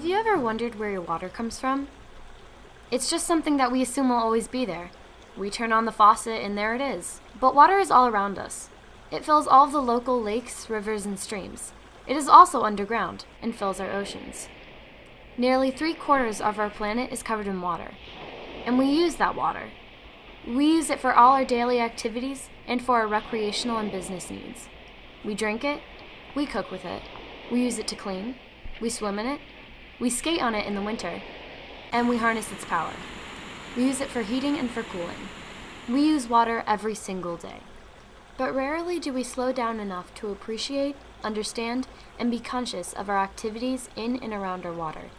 you ever wondered where your water comes from? It's just something that we assume will always be there. We turn on the faucet and there it is. But water is all around us. It fills all of the local lakes, rivers, and streams. It is also underground and fills our oceans. Nearly 3/4 of our planet is covered in water, and we use that water. We use it for all our daily activities and for our recreational and business needs. We drink it, we cook with it, we use it to clean, we swim in it, we skate on it in the winter, and we harness its power. We use it for heating and for cooling. We use water every single day. But rarely do we slow down enough to appreciate, understand, and be conscious of our activities in and around our water.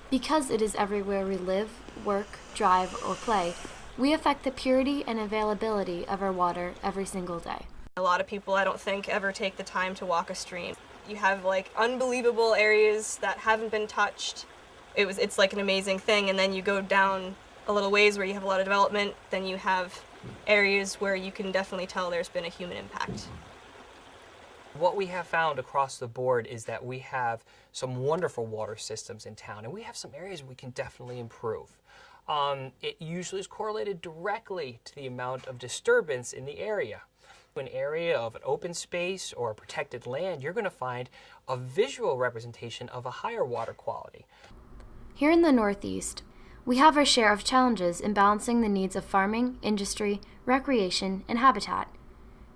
Because it is everywhere we live, work, drive, or play, we affect the purity and availability of our water every single day. A lot of people, I don't think, ever take the time to walk a stream. You have unbelievable areas that haven't been touched. It's like an amazing thing, and then you go down a little ways where you have a lot of development, then you have areas where you can definitely tell there's been a human impact. What we have found across the board is that we have some wonderful water systems in town, and we have some areas we can definitely improve. It usually is correlated directly to the amount of disturbance in the area. An area of an open space or a protected land, you're going to find a visual representation of a higher water quality. Here in the Northeast, we have our share of challenges in balancing the needs of farming, industry, recreation, and habitat.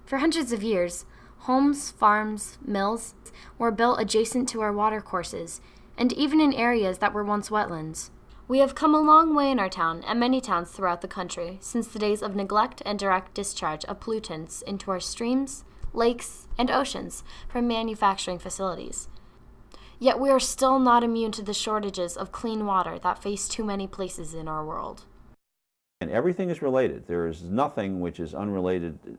For hundreds of years, homes, farms, mills were built adjacent to our water courses, and even in areas that were once wetlands. We have come a long way in our town and many towns throughout the country since the days of neglect and direct discharge of pollutants into our streams, lakes, and oceans from manufacturing facilities. Yet we are still not immune to the shortages of clean water that face too many places in our world. And everything is related. There is nothing which is unrelated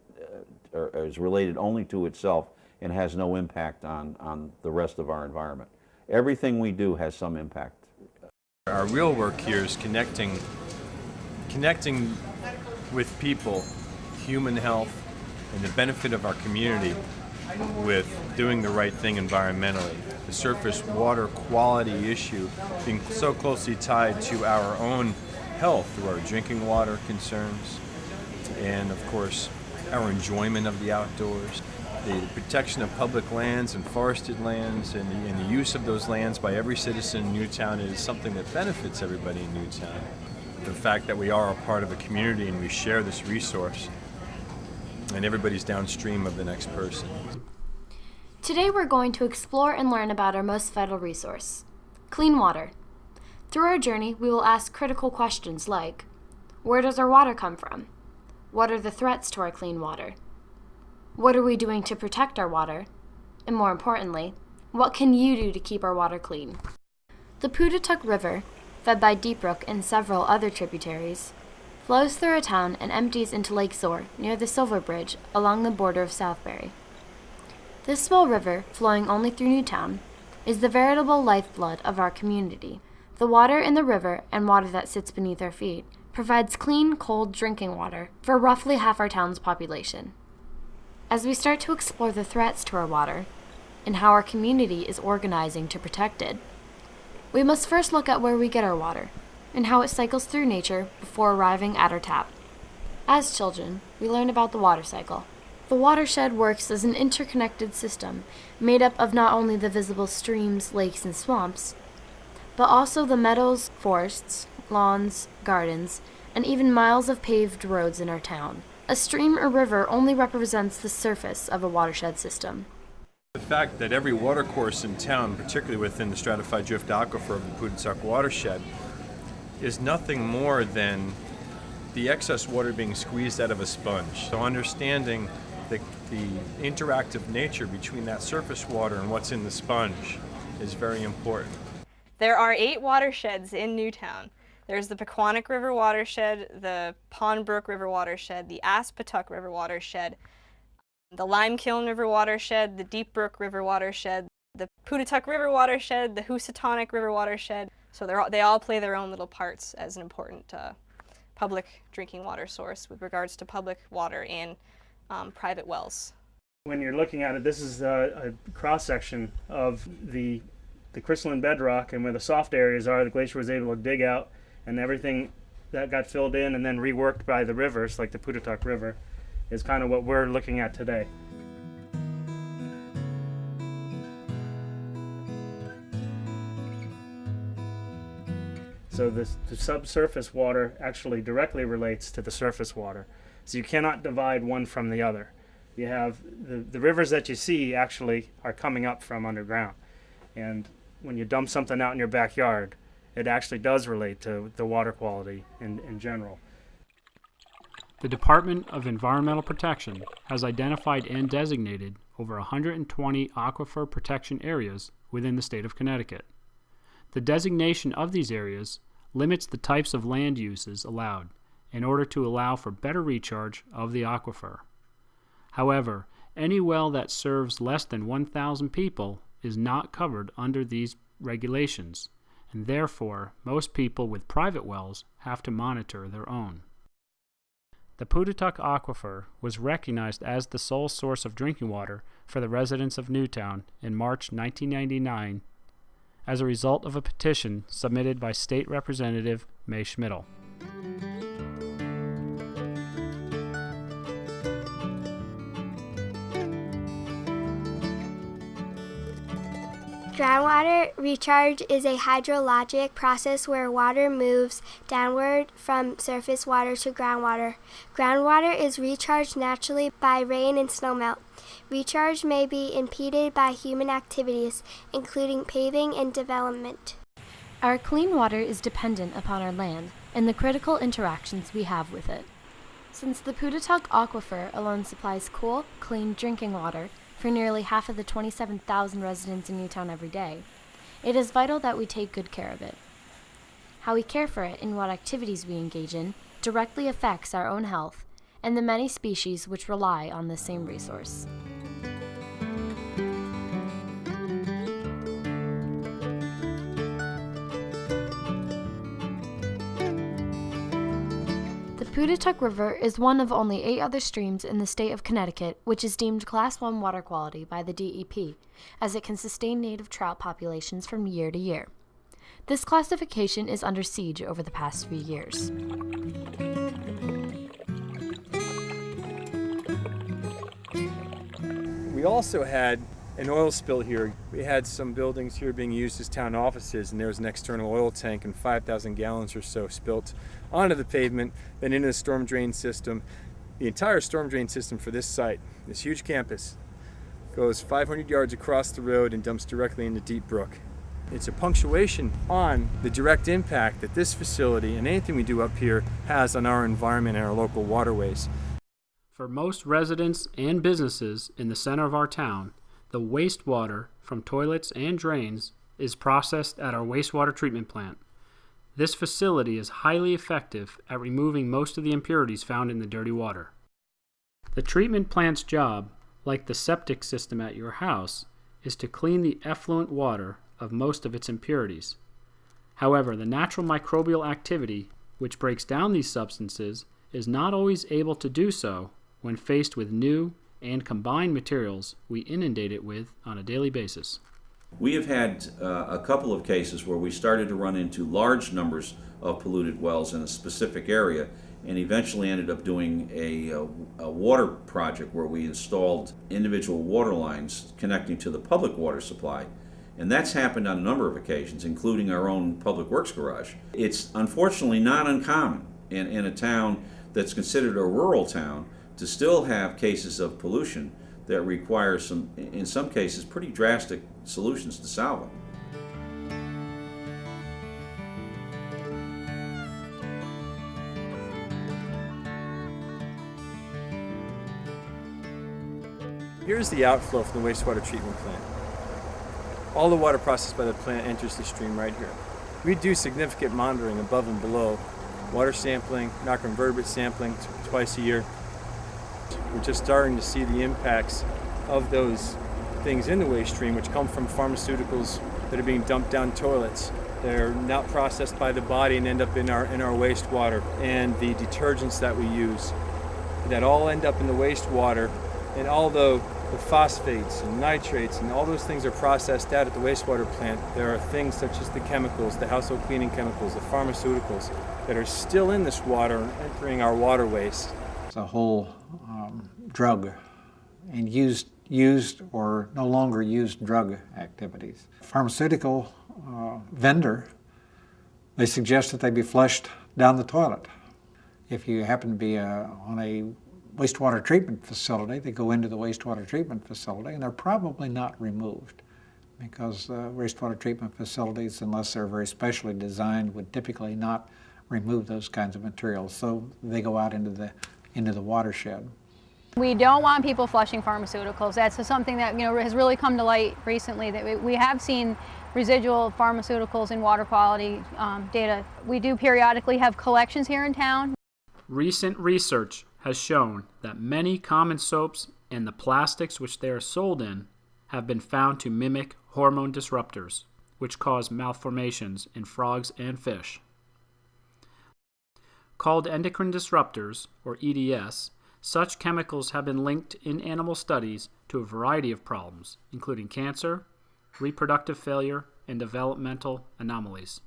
or is related only to itself and has no impact on the rest of our environment. Everything we do has some impact. Our real work here is connecting with people, human health, and the benefit of our community with doing the right thing environmentally. The surface water quality issue being so closely tied to our own health through our drinking water concerns and, of course, our enjoyment of the outdoors. The protection of public lands and forested lands and the use of those lands by every citizen in Newtown is something that benefits everybody in Newtown. The fact that we are a part of a community and we share this resource and everybody's downstream of the next person. Today we're going to explore and learn about our most vital resource, clean water. Through our journey, we will ask critical questions like, where does our water come from? What are the threats to our clean water? What are we doing to protect our water? And more importantly, what can you do to keep our water clean? The Pawtucket River, fed by Deep Brook and several other tributaries, flows through our town and empties into Lake Zor near the Silver Bridge along the border of Southbury. This small river, flowing only through Newtown, is the veritable lifeblood of our community. The water in the river and water that sits beneath our feet provides clean, cold drinking water for roughly half our town's population. As we start to explore the threats to our water and how our community is organizing to protect it, we must first look at where we get our water and how it cycles through nature before arriving at our tap. As children, we learn about the water cycle. The watershed works as an interconnected system made up of not only the visible streams, lakes, and swamps, but also the meadows, forests, lawns, gardens, and even miles of paved roads in our town. A stream or river only represents the surface of a watershed system. The fact that every watercourse in town, particularly within the stratified drift aquifer of the Pawtucket watershed, is nothing more than the excess water being squeezed out of a sponge. So understanding the interactive nature between that surface water and what's in the sponge is very important. There are 8 watersheds in Newtown. There's the Pequannock River watershed, the Pond Brook River watershed, the Aspetuck River watershed, the Limekiln River watershed, the Deep Brook River watershed, the Pawtucket River watershed, the Housatonic River watershed. So they all play their own little parts as an important public drinking water source with regards to public water and private wells. When you're looking at it, this is a cross-section of the the crystalline bedrock, and where the soft areas are, the glacier was able to dig out, and everything that got filled in and then reworked by the rivers, like the Putatuck River, is kind of what we're looking at today. So the subsurface water actually directly relates to the surface water. So you cannot divide one from the other. You have the rivers that you see actually are coming up from underground. And when you dump something out in your backyard, it actually does relate to the water quality in general. The Department of Environmental Protection has identified and designated over 120 aquifer protection areas within the state of Connecticut. The designation of these areas limits the types of land uses allowed in order to allow for better recharge of the aquifer. However, any well that serves less than 1,000 people is not covered under these regulations, and therefore most people with private wells have to monitor their own. The Putatuck Aquifer was recognized as the sole source of drinking water for the residents of Newtown in March 1999 as a result of a petition submitted by State Representative May Schmidl. Groundwater recharge is a hydrologic process where water moves downward from surface water to groundwater. Groundwater is recharged naturally by rain and snowmelt. Recharge may be impeded by human activities, including paving and development. Our clean water is dependent upon our land and the critical interactions we have with it. Since the Putatuck Aquifer alone supplies cool, clean drinking water for nearly half of the 27,000 residents in Newtown every day, it is vital that we take good care of it. How we care for it and what activities we engage in directly affects our own health and the many species which rely on this same resource. The Putatuck River is one of only 8 other streams in the state of Connecticut which is deemed Class 1 water quality by the DEP, as it can sustain native trout populations from year to year. This classification is under siege over the past few years. We also had an oil spill here. We had some buildings here being used as town offices, and there was an external oil tank and 5,000 gallons or so spilt onto the pavement, then into the storm drain system. The entire storm drain system for this site, this huge campus, goes 500 yards across the road and dumps directly into Deep Brook. It's a punctuation on the direct impact that this facility and anything we do up here has on our environment and our local waterways. For most residents and businesses in the center of our town, the wastewater from toilets and drains is processed at our wastewater treatment plant. This facility is highly effective at removing most of the impurities found in the dirty water. The treatment plant's job, like the septic system at your house, is to clean the effluent water of most of its impurities. However, the natural microbial activity, which breaks down these substances, is not always able to do so when faced with new and combined materials we inundate it with on a daily basis. We have had a couple of cases where we started to run into large numbers of polluted wells in a specific area, and eventually ended up doing a water project where we installed individual water lines connecting to the public water supply. And that's happened on a number of occasions, including our own public works garage. It's unfortunately not uncommon in a town that's considered a rural town to still have cases of pollution that require some, in some cases, pretty drastic solutions to solve them. Here's the outflow from the wastewater treatment plant. All the water processed by the plant enters the stream right here. We do significant monitoring above and below, water sampling, macroinvertebrate sampling twice a year. We're just starting to see the impacts of those things in the waste stream, which come from pharmaceuticals that are being dumped down toilets. They're not processed by the body and end up in our wastewater, and the detergents that we use that all end up in the wastewater. And although the phosphates and nitrates and all those things are processed out at the wastewater plant, there are things such as the chemicals, the household cleaning chemicals, the pharmaceuticals that are still in this water and entering our waterways. It's a whole drug and used or no longer used drug activities. Pharmaceutical vendor, they suggest that they be flushed down the toilet. If you happen to be on a wastewater treatment facility, they go into the wastewater treatment facility and they're probably not removed because wastewater treatment facilities, unless they're very specially designed, would typically not remove those kinds of materials. So they go out into the watershed. We don't want people flushing pharmaceuticals. That's something that has really come to light recently, that we have seen residual pharmaceuticals in water quality data. We do periodically have collections here in town. Recent research has shown that many common soaps and the plastics which they are sold in have been found to mimic hormone disruptors, which cause malformations in frogs and fish. Called endocrine disruptors, or EDS, such chemicals have been linked in animal studies to a variety of problems, including cancer, reproductive failure, and developmental anomalies.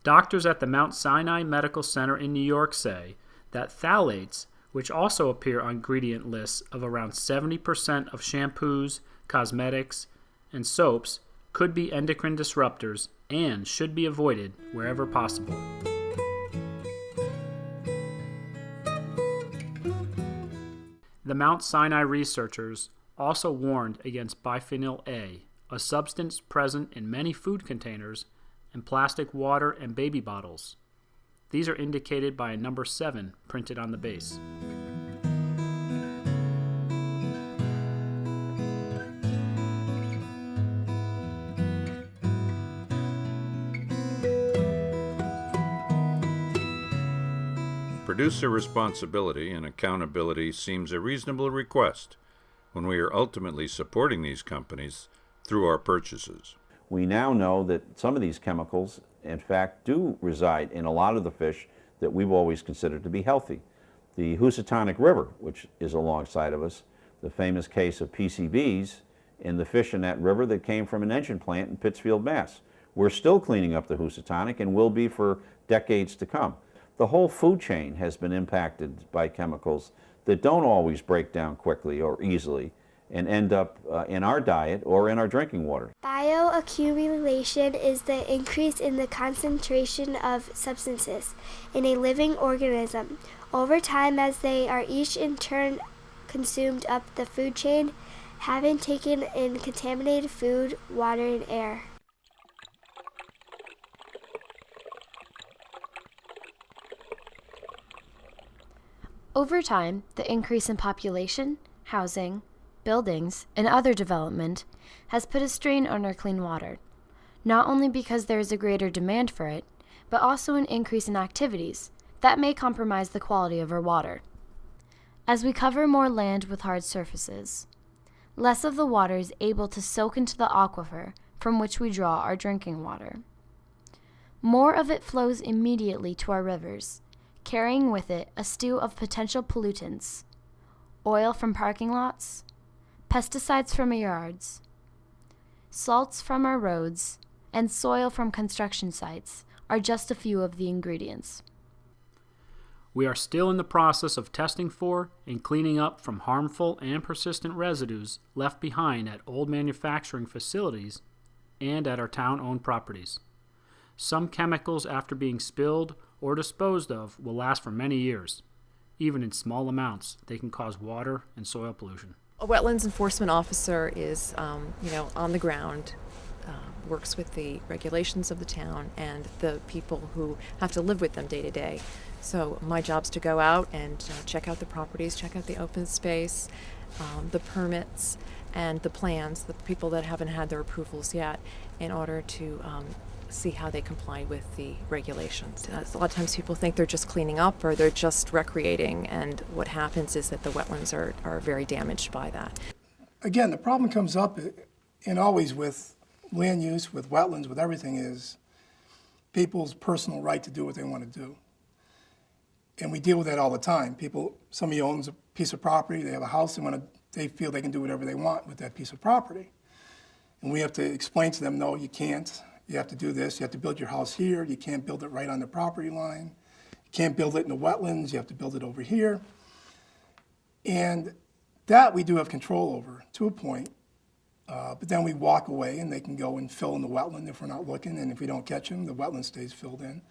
Doctors at the Mount Sinai Medical Center in New York say that phthalates, which also appear on ingredient lists of around 70% of shampoos, cosmetics, and soaps, could be endocrine disruptors and should be avoided wherever possible. The Mount Sinai researchers also warned against bisphenol A, a substance present in many food containers and plastic water and baby bottles. These are indicated by a number 7 printed on the base. Producer responsibility and accountability seems a reasonable request when we are ultimately supporting these companies through our purchases. We now know that some of these chemicals, in fact, do reside in a lot of the fish that we've always considered to be healthy. The Housatonic River, which is alongside of us, the famous case of PCBs in the fish in that river that came from an engine plant in Pittsfield, Mass. We're still cleaning up the Housatonic and will be for decades to come. The whole food chain has been impacted by chemicals that don't always break down quickly or easily and end up in our diet or in our drinking water. Bioaccumulation is the increase in the concentration of substances in a living organism over time as they are each in turn consumed up the food chain, having taken in contaminated food, water, and air. Over time, the increase in population, housing, buildings, and other development has put a strain on our clean water, not only because there is a greater demand for it, but also an increase in activities that may compromise the quality of our water. As we cover more land with hard surfaces, less of the water is able to soak into the aquifer from which we draw our drinking water. More of it flows immediately to our rivers, carrying with it a stew of potential pollutants: oil from parking lots, pesticides from our yards, salts from our roads, and soil from construction sites are just a few of the ingredients. We are still in the process of testing for and cleaning up from harmful and persistent residues left behind at old manufacturing facilities and at our town-owned properties. Some chemicals, after being spilled or disposed of, will last for many years. Even in small amounts, they can cause water and soil pollution. A wetlands enforcement officer is, on the ground, works with the regulations of the town and the people who have to live with them day to day. So my job's to go out and check out the properties, check out the open space, the permits, and the plans, the people that haven't had their approvals yet, in order to see how they comply with the regulations. A lot of times people think they're just cleaning up or they're just recreating, and what happens is that the wetlands are very damaged by that. Again, the problem comes up, and always with land use, with wetlands, with everything, is people's personal right to do what they want to do. And we deal with that all the time. Somebody owns a piece of property, they have a house, they want to they feel they can do whatever they want with that piece of property. And we have to explain to them, no, you can't. You have to do this. You have to build your house here. You can't build it right on the property line. You can't build it in the wetlands. You have to build it over here. And that we do have control over to a point. But then we walk away and they can go and fill in the wetland if we're not looking. And if we don't catch them, the wetland stays filled in.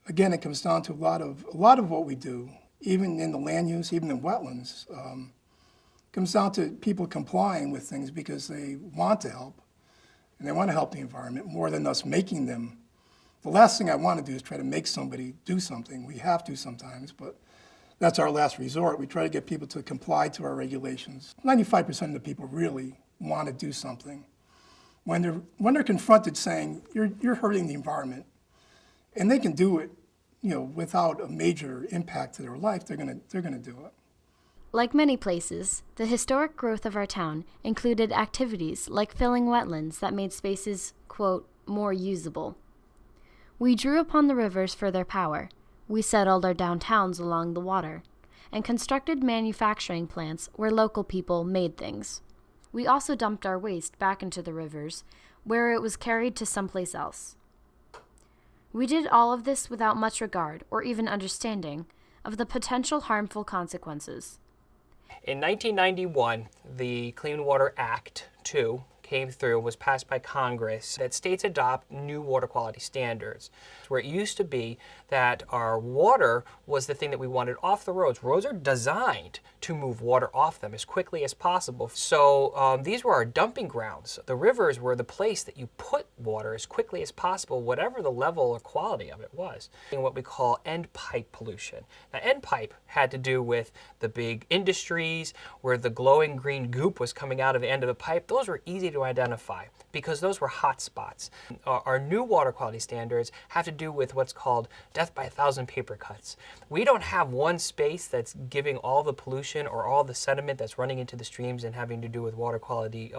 Again, it comes down to a lot of what we do, even in the land use, even in wetlands, comes down to people complying with things because they want to help. And they want to help the environment more than us making them. The last thing I want to do is try to make somebody do something. We have to sometimes, but that's our last resort. We try to get people to comply to our regulations. 95% of the people really want to do something. When they're confronted saying, you're hurting the environment, and they can do it, without a major impact to their life, they're gonna do it. Like many places, the historic growth of our town included activities like filling wetlands that made spaces, quote, more usable. We drew upon the rivers for their power. We settled our downtowns along the water and constructed manufacturing plants where local people made things. We also dumped our waste back into the rivers where it was carried to someplace else. We did all of this without much regard or even understanding of the potential harmful consequences. In 1991, the Clean Water Act 2 came through, was passed by Congress, that states adopt new water quality standards, where it used to be that our water was the thing that we wanted off the roads. Roads are designed to move water off them as quickly as possible. So these were our dumping grounds. The rivers were the place that you put water as quickly as possible, whatever the level or quality of it was. And what we call end pipe pollution. Now, end pipe had to do with the big industries where the glowing green goop was coming out of the end of the pipe. Those were easy to identify because those were hot spots. Our new water quality standards have to do with what's called death by 1,000 paper cuts. We don't have one space that's giving all the pollution or all the sediment that's running into the streams and having to do with water quality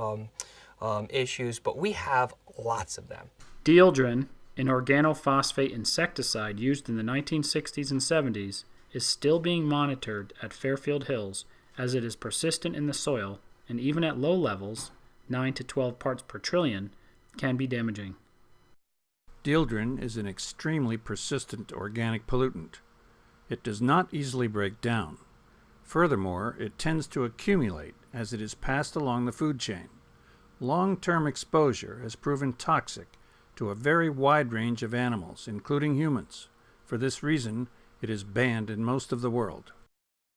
issues, but we have lots of them. Dieldrin, an organophosphate insecticide used in the 1960s and 70s, is still being monitored at Fairfield Hills as it is persistent in the soil and even at low levels, 9 to 12 parts per trillion, can be damaging. Dieldrin is an extremely persistent organic pollutant. It does not easily break down. Furthermore, it tends to accumulate as it is passed along the food chain. Long-term exposure has proven toxic to a very wide range of animals, including humans. For this reason, it is banned in most of the world.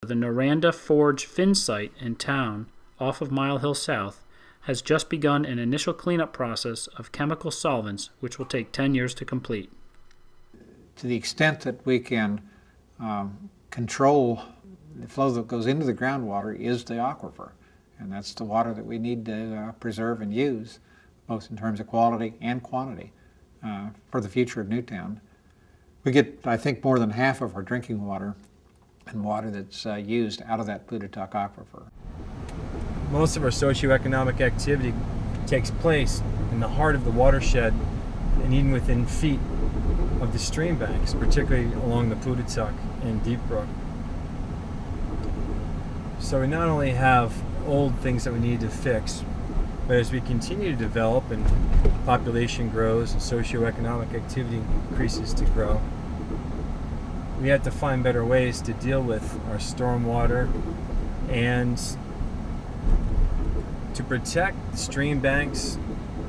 The Noranda Forge Fin site in town, off of Mile Hill South, has just begun an initial cleanup process of chemical solvents which will take 10 years to complete. To the extent that we can control the flow that goes into the groundwater is the aquifer. And that's the water that we need to preserve and use, both in terms of quality and quantity, for the future of Newtown. We get, I think, more than half of our drinking water and water that's used out of that Plutotuck aquifer. Most of our socioeconomic activity takes place in the heart of the watershed and even within feet of the stream banks, particularly along the Plutotuck and Deep Brook. So we not only have old things that we need to fix, but as we continue to develop and population grows and socioeconomic activity increases to grow, we have to find better ways to deal with our stormwater and to protect stream banks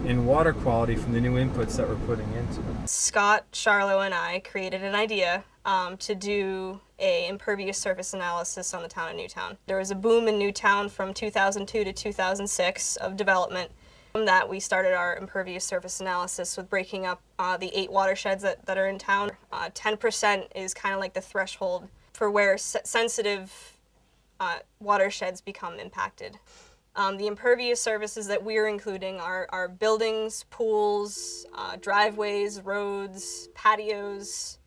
and water quality from the new inputs that we're putting into them. Scott, Charlo, and I created an idea to do a impervious surface analysis on the town of Newtown. There was a boom in Newtown from 2002 to 2006 of development. From that, we started our impervious surface analysis with breaking up the 8 watersheds that are in town. 10% is kind of like the threshold for where sensitive watersheds become impacted. The impervious surfaces that we're including are buildings, pools, driveways, roads, patios,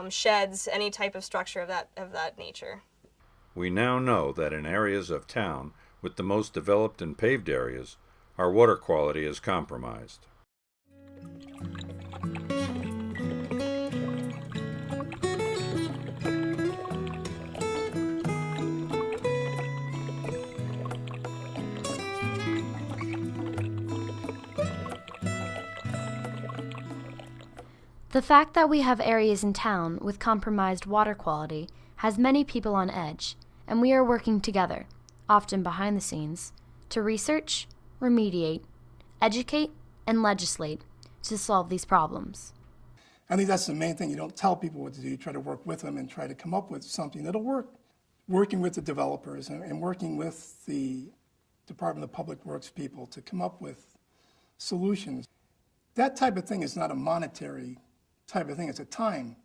sheds, any type of structure of that nature. We now know that in areas of town with the most developed and paved areas, our water quality is compromised. The fact that we have areas in town with compromised water quality has many people on edge, and we are working together, often behind the scenes, to research, remediate, educate, and legislate to solve these problems. I think that's the main thing. You don't tell people what to do. You try to work with them and try to come up with something that'll work. Working with the developers and working with the Department of Public Works people to come up with solutions. That type of thing is not a monetary type of thing. It's a time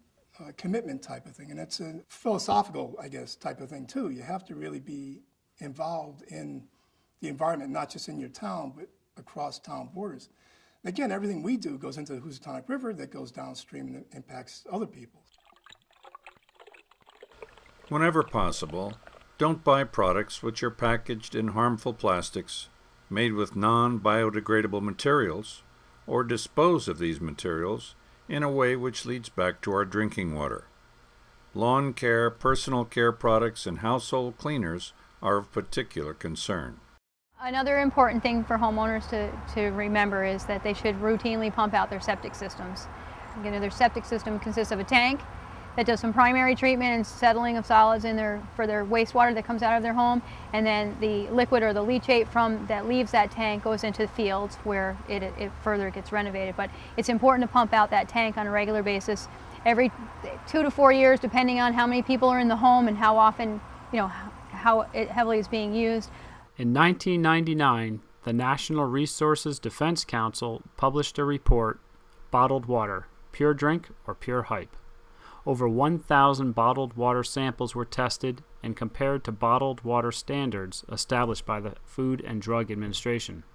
commitment type of thing. And it's a philosophical, I guess, type of thing too. You have to really be involved in the environment, not just in your town, but across town borders. And again, everything we do goes into the Housatonic River that goes downstream and impacts other people. Whenever possible, don't buy products which are packaged in harmful plastics, made with non-biodegradable materials, or dispose of these materials in a way which leads back to our drinking water. Lawn care, personal care products, and household cleaners are of particular concern. Another important thing for homeowners to remember is that they should routinely pump out their septic systems. You know, their septic system consists of a tank that does some primary treatment and settling of solids for their wastewater that comes out of their home, and then the liquid or the leachate that leaves that tank goes into the fields where it further gets renovated. But it's important to pump out that tank on a regular basis, every 2 to 4 years, depending on how many people are in the home and how often, how it heavily is being used. In 1999, the National Resources Defense Council published a report, Bottled Water, Pure Drink or Pure Hype. Over 1,000 bottled water samples were tested and compared to bottled water standards established by the Food and Drug Administration.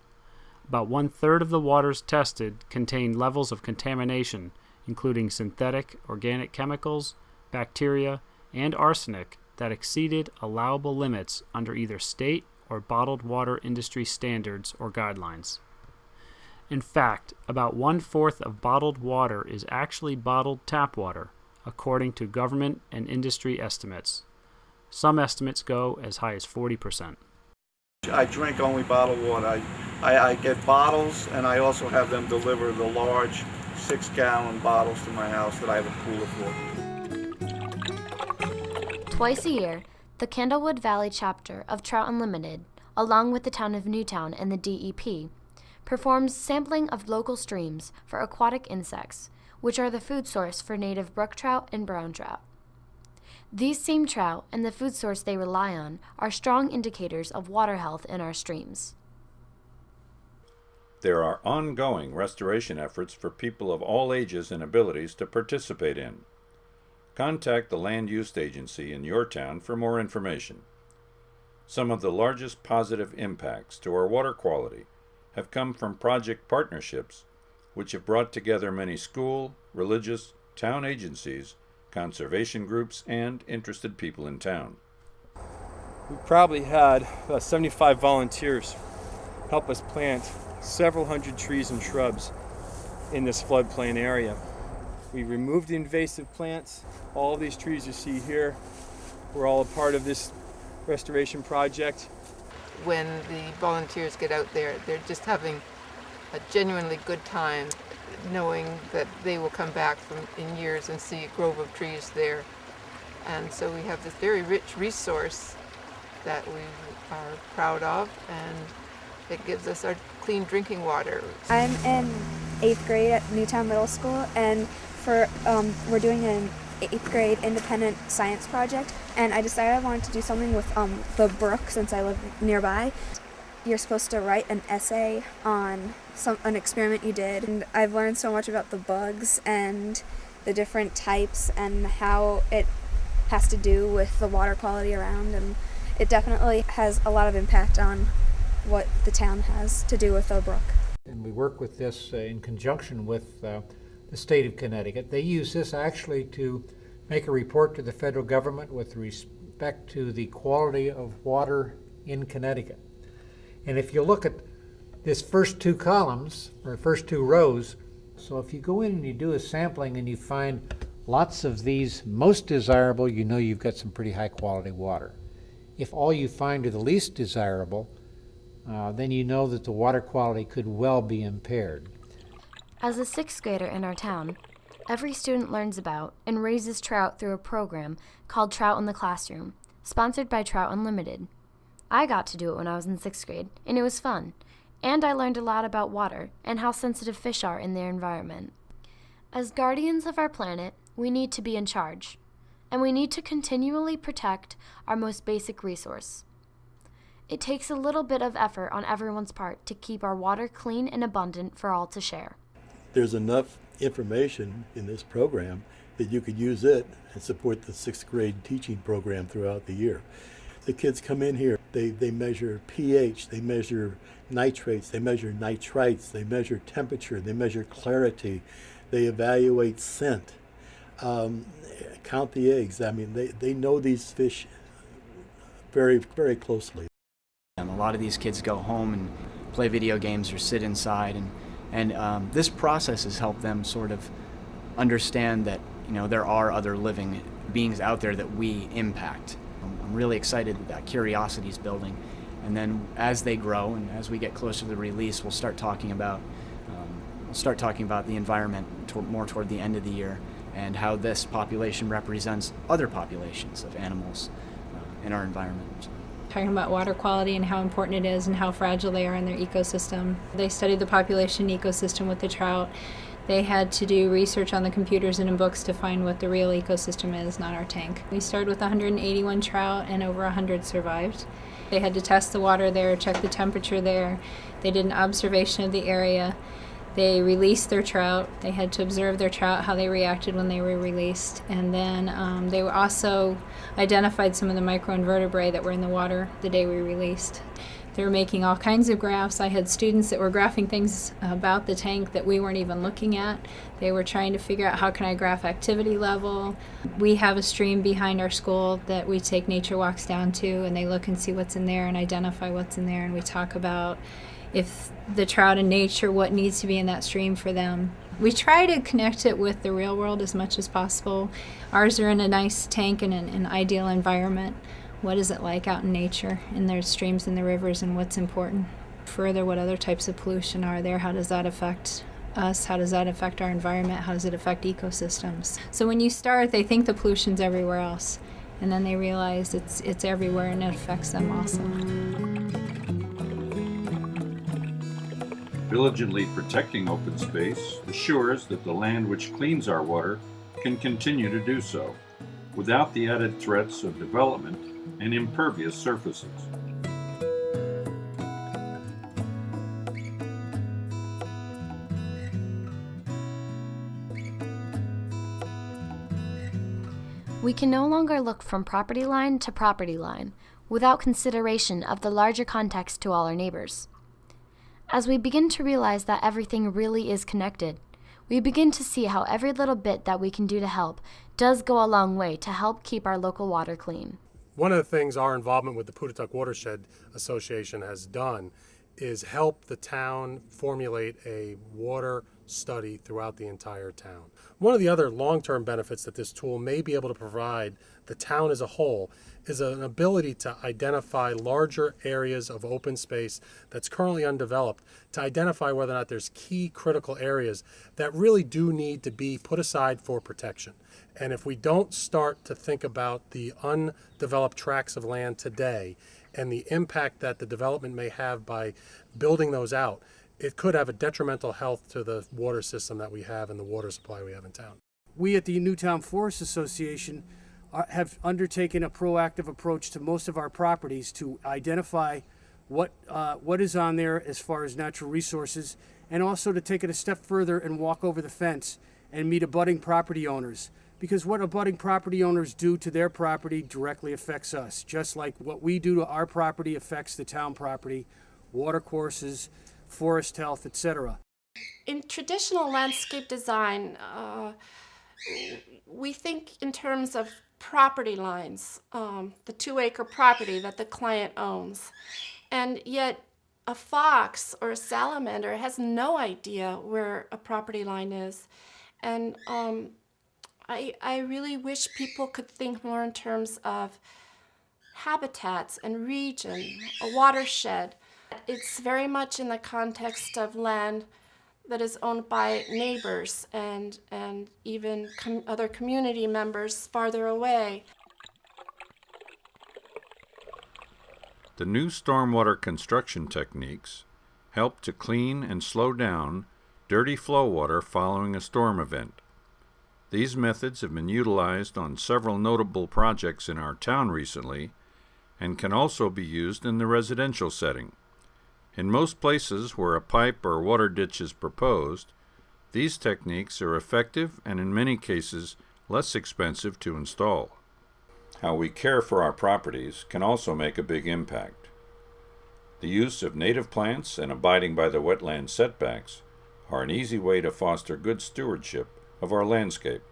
About 1/3 of the waters tested contained levels of contamination, including synthetic organic chemicals, bacteria, and arsenic that exceeded allowable limits under either state or bottled water industry standards or guidelines. In fact, about 1/4 of bottled water is actually bottled tap water, according to government and industry estimates. Some estimates go as high as 40%. I drink only bottled water. I get bottles, and I also have them deliver the large 6-gallon bottles to my house that I have a cooler for. Twice a year, the Candlewood Valley chapter of Trout Unlimited, along with the town of Newtown and the DEP, performs sampling of local streams for aquatic insects, which are the food source for native brook trout and brown trout. These same trout and the food source they rely on are strong indicators of water health in our streams. There are ongoing restoration efforts for people of all ages and abilities to participate in. Contact the Land Use Agency in your town for more information. Some of the largest positive impacts to our water quality have come from project partnerships which have brought together many school, religious, town agencies, conservation groups, and interested people in town. We probably had 75 volunteers help us plant several hundred trees and shrubs in this floodplain area. We removed the invasive plants. All of these trees you see here were all a part of this restoration project. When the volunteers get out there, they're just having a genuinely good time, knowing that they will come back in years and see a grove of trees there. And so we have this very rich resource that we are proud of, and it gives us our clean drinking water. I'm in 8th grade at Newtown Middle School, and we're doing an 8th grade independent science project, and I decided I wanted to do something with the brook since I live nearby. You're supposed to write an essay on an experiment you did, and I've learned so much about the bugs and the different types and how it has to do with the water quality around, and it definitely has a lot of impact on what the town has to do with the brook. And we work with this in conjunction with the state of Connecticut. They use this actually to make a report to the federal government with respect to the quality of water in Connecticut. And if you look at this first 2 columns, or first 2 rows, so if you go in and you do a sampling and you find lots of these most desirable, you know you've got some pretty high quality water. If all you find are the least desirable, then you know that the water quality could well be impaired. As a 6th grader in our town, Every student learns about and raises trout through a program called Trout in the Classroom, sponsored by Trout Unlimited. I got to do it when I was in 6th grade, and it was fun. And I learned a lot about water and how sensitive fish are in their environment. As guardians of our planet, we need to be in charge, and we need to continually protect our most basic resource. It takes a little bit of effort on everyone's part to keep our water clean and abundant for all to share. There's enough information in this program that you could use it and support the 6th grade teaching program throughout the year. The kids come in here, they measure pH, they measure nitrates, they measure nitrites, they measure temperature, they measure clarity, they evaluate scent, count the eggs. I mean, they know these fish very, very closely. A lot of these kids go home and play video games or sit inside, and this process has helped them sort of understand that, you know, there are other living beings out there that we impact. I'm really excited that curiosity is building, and then as they grow and as we get closer to the release, we'll start talking about the environment more toward the end of the year, and how this population represents other populations of animals in our environment. Talking about water quality and how important it is and how fragile they are in their ecosystem. They studied the population ecosystem with the trout. They had to do research on the computers and in books to find what the real ecosystem is, not our tank. We started with 181 trout and over 100 survived. They had to test the water there, check the temperature there. They did an observation of the area. They released their trout. They had to observe their trout, how they reacted when they were released. And then they were also identified some of the microinvertebrae that were in the water the day we released. They were making all kinds of graphs. I had students that were graphing things about the tank that we weren't even looking at. They were trying to figure out, how can I graph activity level? We have a stream behind our school that we take nature walks down to, and they look and see what's in there and identify what's in there, and we talk about if the trout in nature, what needs to be in that stream for them. We try to connect it with the real world as much as possible. Ours are in a nice tank in an ideal environment. What is it like out in nature, in their streams and the rivers, and what's important? Further, what other types of pollution are there? How does that affect us? How does that affect our environment? How does it affect ecosystems? So when you start, they think the pollution's everywhere else, and then they realize it's everywhere and it affects them also. Diligently protecting open space assures that the land which cleans our water can continue to do so, without the added threats of development and impervious surfaces. We can no longer look from property line to property line without consideration of the larger context to all our neighbors. As we begin to realize that everything really is connected, we begin to see how every little bit that we can do to help does go a long way to help keep our local water clean. One of the things our involvement with the Putatuck Watershed Association has done is help the town formulate a water study throughout the entire town. One of the other long-term benefits that this tool may be able to provide the town as a whole is an ability to identify larger areas of open space that's currently undeveloped, to identify whether or not there's key critical areas that really do need to be put aside for protection. And if we don't start to think about the undeveloped tracts of land today and the impact that the development may have by building those out, it could have a detrimental health to the water system that we have and the water supply we have in town. We at the Newtown Forest Association have undertaken a proactive approach to most of our properties to identify what is on there as far as natural resources, and also to take it a step further and walk over the fence and meet abutting property owners. Because what abutting property owners do to their property directly affects us, just like what we do to our property affects the town property, water courses, forest health, etc. In traditional landscape design, we think in terms of property lines, the 2-acre property that the client owns. And yet a fox or a salamander has no idea where a property line is. And I really wish people could think more in terms of habitats and region, a watershed. It's very much in the context of land that is owned by neighbors and even other community members farther away. The new stormwater construction techniques help to clean and slow down dirty flow water following a storm event. These methods have been utilized on several notable projects in our town recently and can also be used in the residential setting. In most places where a pipe or water ditch is proposed, these techniques are effective and in many cases less expensive to install. How we care for our properties can also make a big impact. The use of native plants and abiding by the wetland setbacks are an easy way to foster good stewardship of our landscape.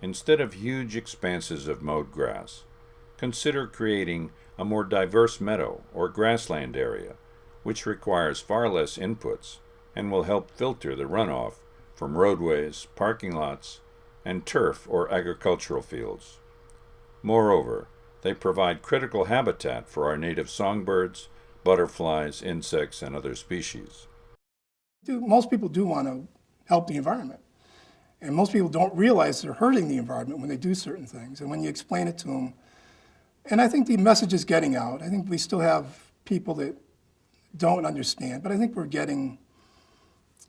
Instead of huge expanses of mowed grass, consider creating a more diverse meadow or grassland area, which requires far less inputs and will help filter the runoff from roadways, parking lots, and turf or agricultural fields. Moreover, they provide critical habitat for our native songbirds, butterflies, insects, and other species. Most people do want to help the environment. And most people don't realize they're hurting the environment when they do certain things. And when you explain it to them, and I think the message is getting out. I think we still have people that don't understand, but I think we're getting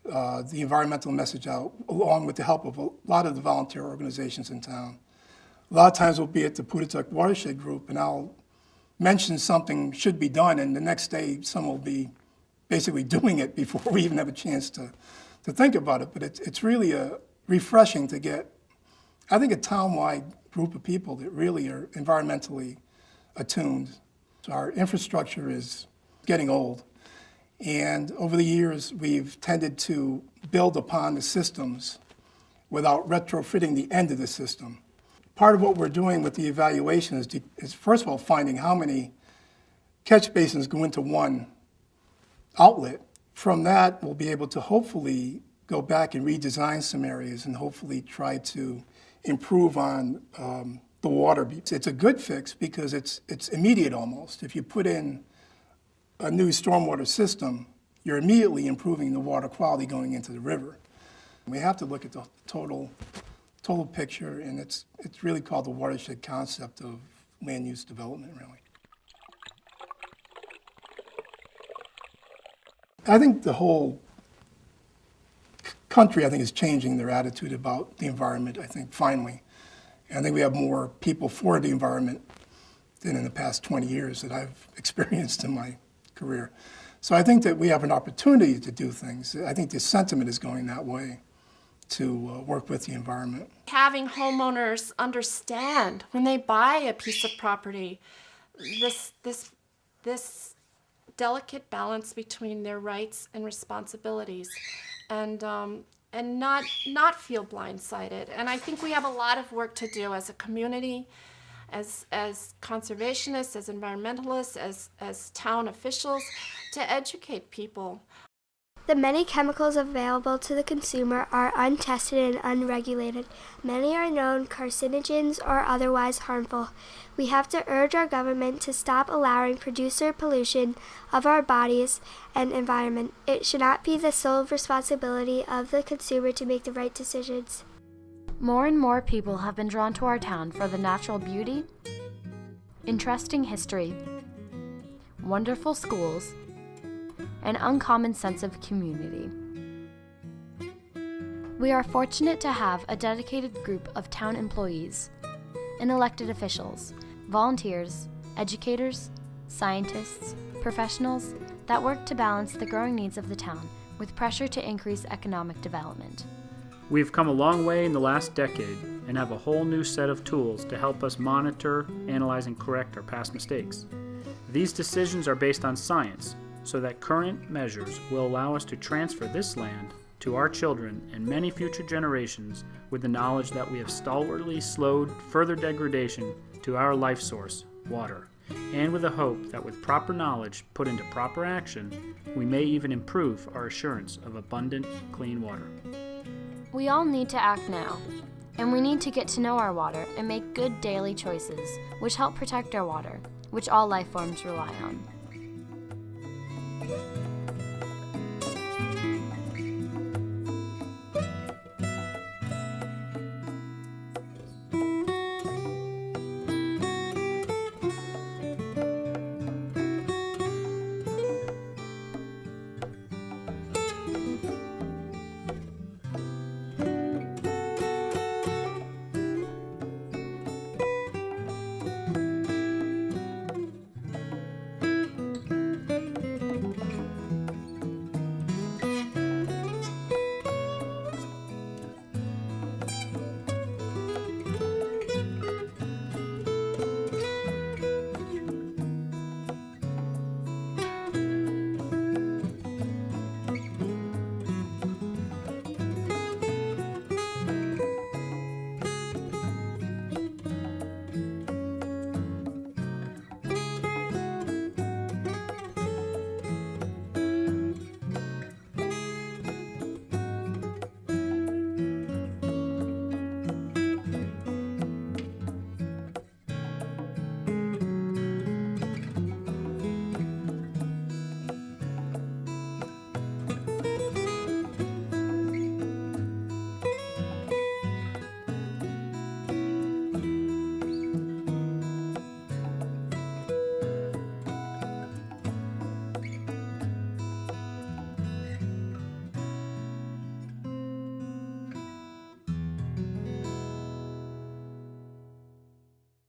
the environmental message out along with the help of a lot of the volunteer organizations in town. A lot of times we'll be at the Putatuck Watershed Group and I'll mention something should be done, and the next day someone will be basically doing it before we even have a chance to think about it. But it's really refreshing to get, I think, a town-wide group of people that really are environmentally attuned. So our infrastructure is getting old. And over the years, we've tended to build upon the systems without retrofitting the end of the system. Part of what we're doing with the evaluation is first of all, finding how many catch basins go into one outlet. From that, we'll be able to hopefully go back and redesign some areas and hopefully try to improve on the water. It's a good fix because it's immediate almost. If you put in a new stormwater system, you're immediately improving the water quality going into the river. We have to look at the total picture, and it's really called the watershed concept of land use development, really. I think the whole country, is changing their attitude about the environment, finally. And I think we have more people for the environment than in the past 20 years that I've experienced in my career. So I think that we have an opportunity to do things. I think the sentiment is going that way, to work with the environment. Having homeowners understand when they buy a piece of property, this delicate balance between their rights and responsibilities, and not feel blindsided. And I think we have a lot of work to do as a community, as conservationists, as environmentalists, as town officials, to educate people. The many chemicals available to the consumer are untested and unregulated. Many are known carcinogens or otherwise harmful. We have to urge our government to stop allowing producer pollution of our bodies and environment. It should not be the sole responsibility of the consumer to make the right decisions. More and more people have been drawn to our town for the natural beauty, interesting history, wonderful schools, an uncommon sense of community. We are fortunate to have a dedicated group of town employees and elected officials, volunteers, educators, scientists, professionals that work to balance the growing needs of the town with pressure to increase economic development. We've come a long way in the last decade and have a whole new set of tools to help us monitor, analyze, and correct our past mistakes. These decisions are based on science, so that current measures will allow us to transfer this land to our children and many future generations with the knowledge that we have stalwartly slowed further degradation to our life source, water, and with the hope that with proper knowledge put into proper action, we may even improve our assurance of abundant, clean water. We all need to act now, and we need to get to know our water and make good daily choices which help protect our water, which all life forms rely on.